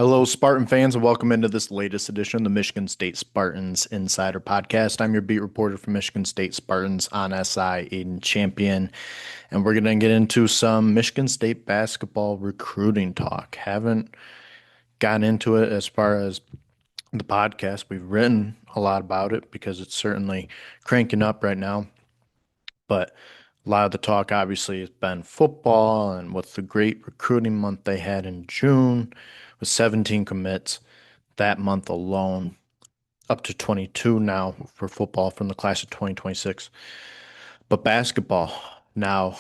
Hello, Spartan fans, and welcome into this latest edition of the Michigan State Spartans Insider Podcast. I'm your beat reporter for Michigan State Spartans on SI, Aidan Champion, and we're going to get into some Michigan State basketball recruiting talk. Haven't gotten into it as far as the podcast. We've written a lot about it because it's certainly cranking up right now, but a lot of the talk obviously has been football and with the great recruiting month they had in June with 17 commits that month alone, up to 22 now for football from the class of 2026. But basketball now,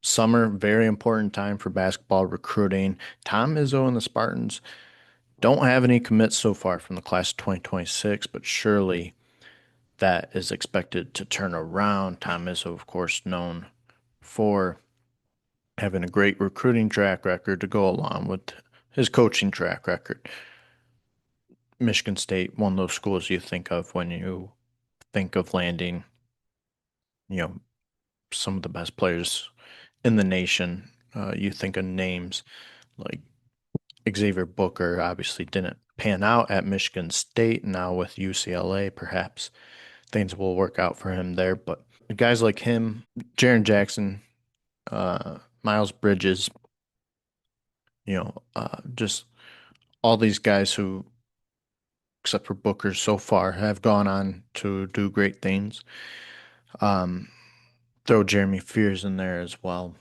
summer, very important time for basketball recruiting. Tom Izzo and the Spartans don't have any commits so far from the class of 2026, but surely that is expected to turn around. Tom Izzo, of course, known for having a great recruiting track record to go along with his coaching track record. Michigan State, one of those schools you think of when you think of landing, you know, some of the best players in the nation. You think of names like Xavier Booker obviously didn't pan out at Michigan State. Now with UCLA, perhaps things will work out for him there. But guys like him, Jaren Jackson, Miles Bridges, just all these guys who, except for Booker so far, have gone on to do great things. Um, Throw Jeremy Fears in there as well.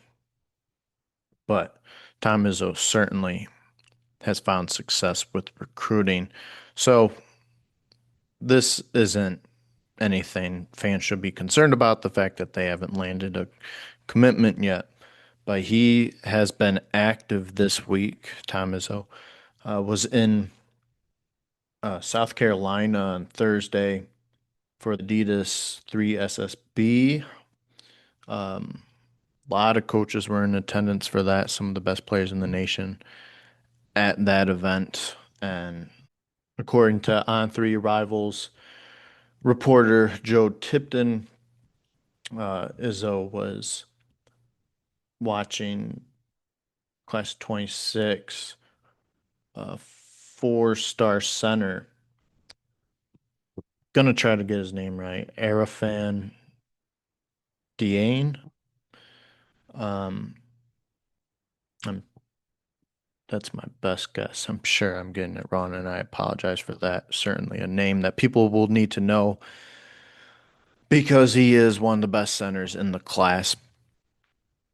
But Tom Izzo certainly has found success with recruiting. So this isn't anything fans should be concerned about, the fact that they haven't landed a commitment yet. But he has been active this week. Tom Izzo was in South Carolina on Thursday for the Adidas 3SSB. A lot of coaches were in attendance for that, some of the best players in the nation at that event. And according to On3 Rivals reporter Joe Tipton, Izzo was watching Class 26, four-star center. Gonna try to get his name right. Arafan Diane. Um, I'm That's my best guess. I'm sure I'm getting it wrong, and I apologize for that. Certainly a name that people will need to know because he is one of the best centers in the class.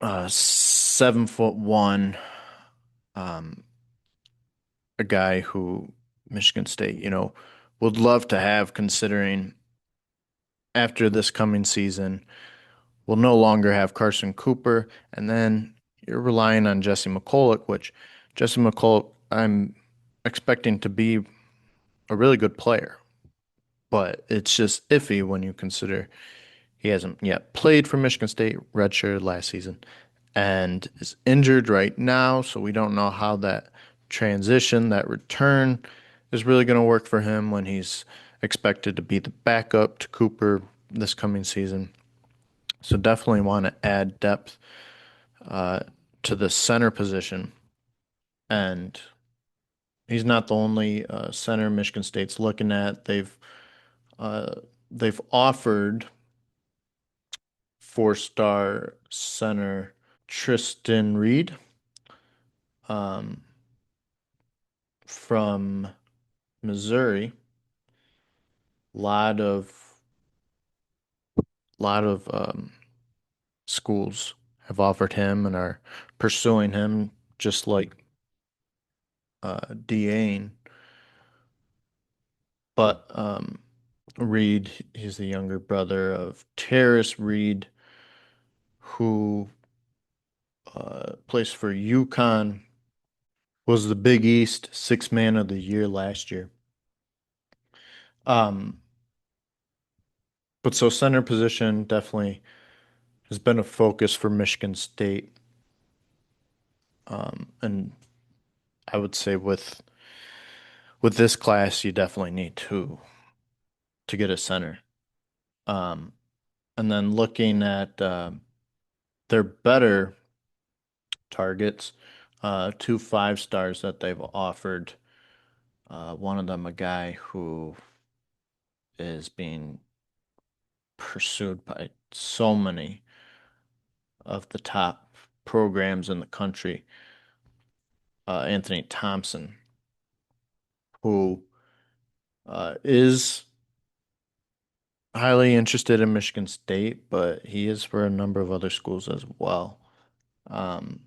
7'1", um, a guy who Michigan State, would love to have, considering after this coming season, we'll no longer have Carson Cooper, and then you're relying on Jesse McCulloch, which Jesse McCulloch I'm expecting to be a really good player, but it's just iffy when you consider he hasn't yet played for Michigan State, redshirted last season, and is injured right now. So we don't know how that transition, that return, is really going to work for him when he's expected to be the backup to Cooper this coming season. So definitely want to add depth uh, to the center position. And he's not the only center Michigan State's looking at. Uh, they've offered four-star center Tristan Reed um, from Missouri. Lot of schools have offered him and are pursuing him, just like Deane. But Reed, he's the younger brother of Terrace Reed, who plays for UConn, was the Big East Sixth Man of the Year last year. Um, but so center position definitely has been a focus for Michigan State. And I would say with this class, you definitely need to get a center. Um, and then looking at their better targets, two 5 stars that they've offered. One of them, a guy who is being pursued by so many of the top programs in the country, Anthony Thompson, who is highly interested in Michigan State, but he is for a number of other schools as well. Um,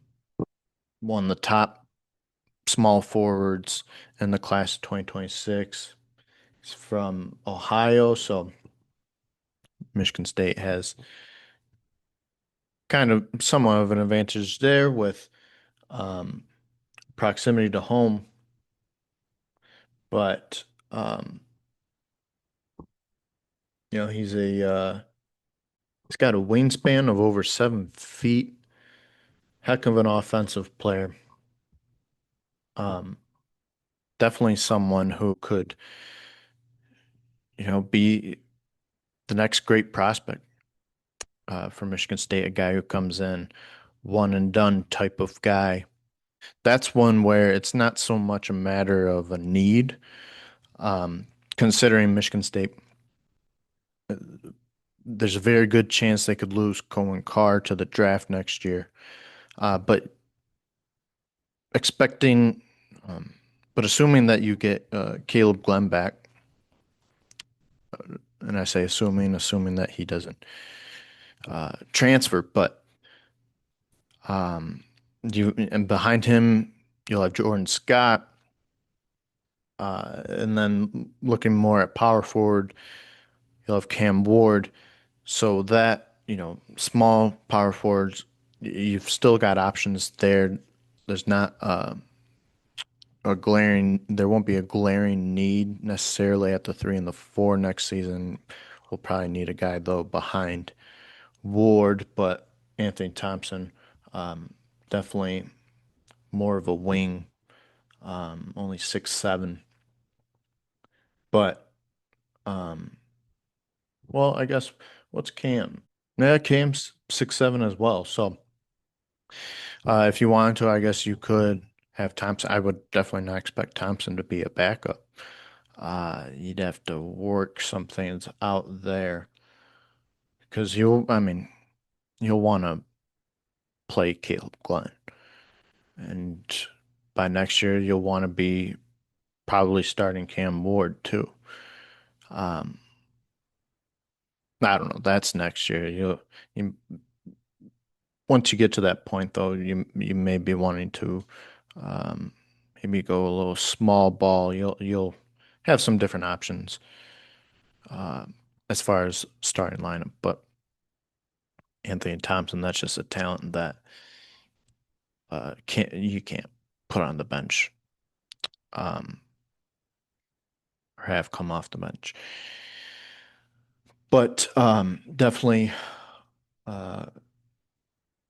One of the top small forwards in the class of 2026. He's from Ohio, so Michigan State has kind of somewhat of an advantage there with um, proximity to home, but um, he's a he's got a wingspan of over 7 feet. Heck of an offensive player. Um, Definitely someone who could, be the next great prospect for Michigan State. A guy who comes in one and done type of guy. That's one where it's not so much a matter of a need, considering Michigan State. There's a very good chance they could lose Cohen Carr to the draft next year. But expecting, um, but assuming that you get Caleb Glenn back, and I say assuming that he doesn't transfer, but um, you and behind him you'll have Jordan Scott, and then looking more at power forward, you'll have Cam Ward. So that, small power forwards, you've still got options there. There's not there won't be a glaring need necessarily at the 3 and the 4 next season. We'll probably need a guy though behind Ward, but Anthony Thompson, definitely more of a wing, only 6'7". But um, well, I guess what's Cam? Yeah, Cam's 6'7" as well. So if you wanted to, I guess you could have Thompson. I would definitely not expect Thompson to be a backup. You'd have to work some things out there because I mean, you'll want to play Caleb Glenn. And by next year, you'll want to be probably starting Cam Ward too. Um, I don't know. That's next year. You once you get to that point, though, you may be wanting to um, maybe go a little small ball. You'll have some different options uh, as far as starting lineup. But Anthony Thompson, that's just a talent that you can't put on the bench um, or have come off the bench. But uh,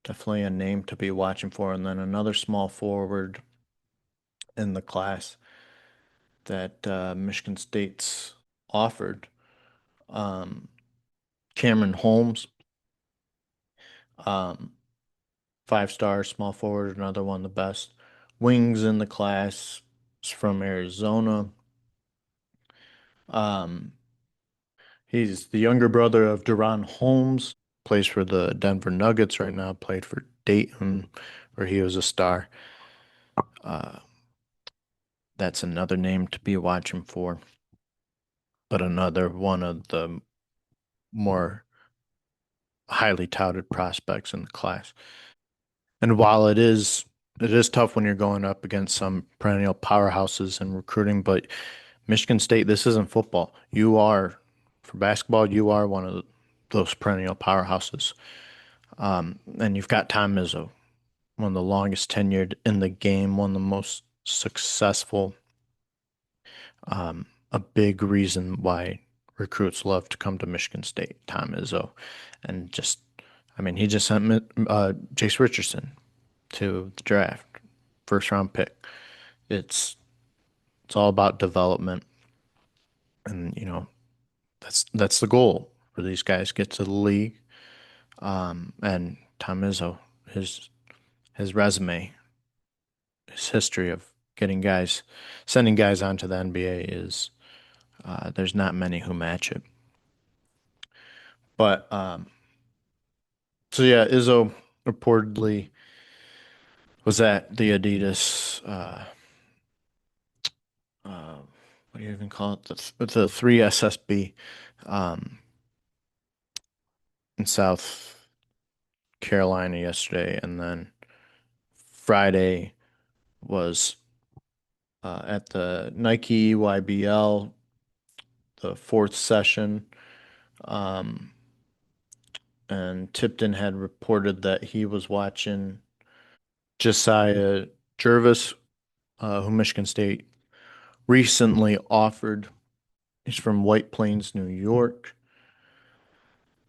definitely a name to be watching for. And then another small forward in the class that Michigan State's offered, um, Cameron Holmes, um, 5 star small forward, another one of the best wings in the class. Is from Arizona. Um, he's the younger brother of Duran Holmes, plays for the Denver Nuggets right now, played for Dayton, where he was a star. Uh, that's another name to be watching for, but another one of the more highly touted prospects in the class. And while it is tough when you're going up against some perennial powerhouses in recruiting, but Michigan State, this isn't football. For basketball, you are one of those perennial powerhouses. And you've got Tom Izzo, one of the longest tenured in the game, one of the most successful, a big reason why recruits love to come to Michigan State, Tom Izzo. And I mean, he just sent Jace Richardson to the draft, first round pick. It's it's all about development, and that's the goal for these guys get to the league. And Tom Izzo, his resume, his history of getting guys, sending guys onto the NBA is there's not many who match it. But so yeah, Izzo reportedly was at the Adidas. Uh, what do you even call it? The 3SSB um, in South Carolina yesterday, and then Friday was at the Nike YBL, the fourth session. Um, and Tipton had reported that he was watching Josiah Jervis, who Michigan State recently offered. He's from White Plains, New York.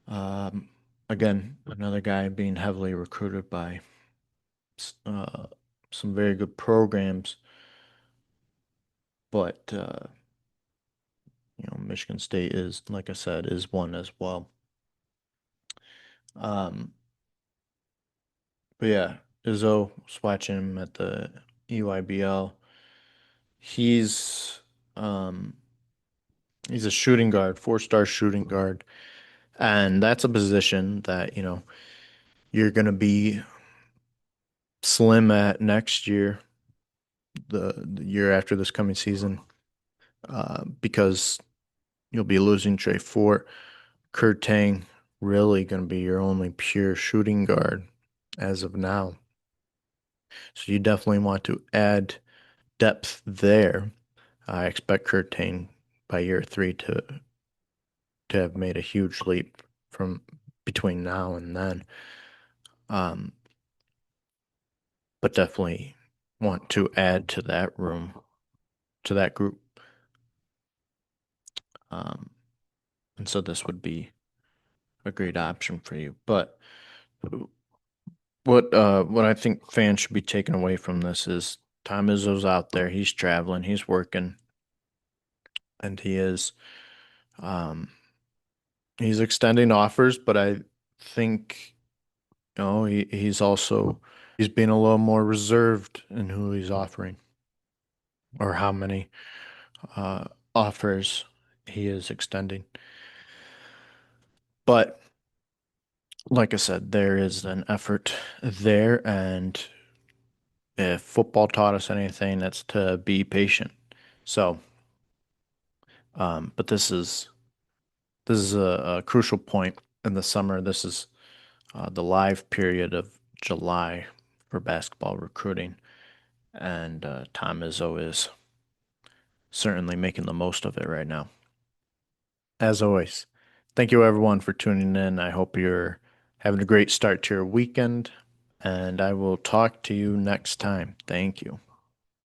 Um, Again, another guy being heavily recruited by uh, some very good programs, but Michigan State is, like I said, is one as well. Um, but yeah, Izzo was watching him at the EYBL. He's um, he's a shooting guard, four-star shooting guard, and that's a position that you're going to be slim at next year, the year after this coming season, because you'll be losing Trey Fort. Kurt Tang really going to be your only pure shooting guard as of now. So you definitely want to add depth there. I expect Kurt Tang by year three to have made a huge leap from between now and then. Um, but definitely want to add to that room, to that group. Um, and so this would be a great option for you. But what I think fans should be taking away from this is Tom Izzo's out there, he's traveling, he's working, and um he's extending offers, but I think he's being a little more reserved in who he's offering or how many uh offers he is extending. But like I said, there is an effort there, and if football taught us anything, it's to be patient. So, but this is a crucial point in the summer. This is the live period of July for basketball recruiting, and Tom Izzo is certainly making the most of it right now. As always, thank you everyone for tuning in. I hope you're having a great start to your weekend, and I will talk to you next time. Thank you.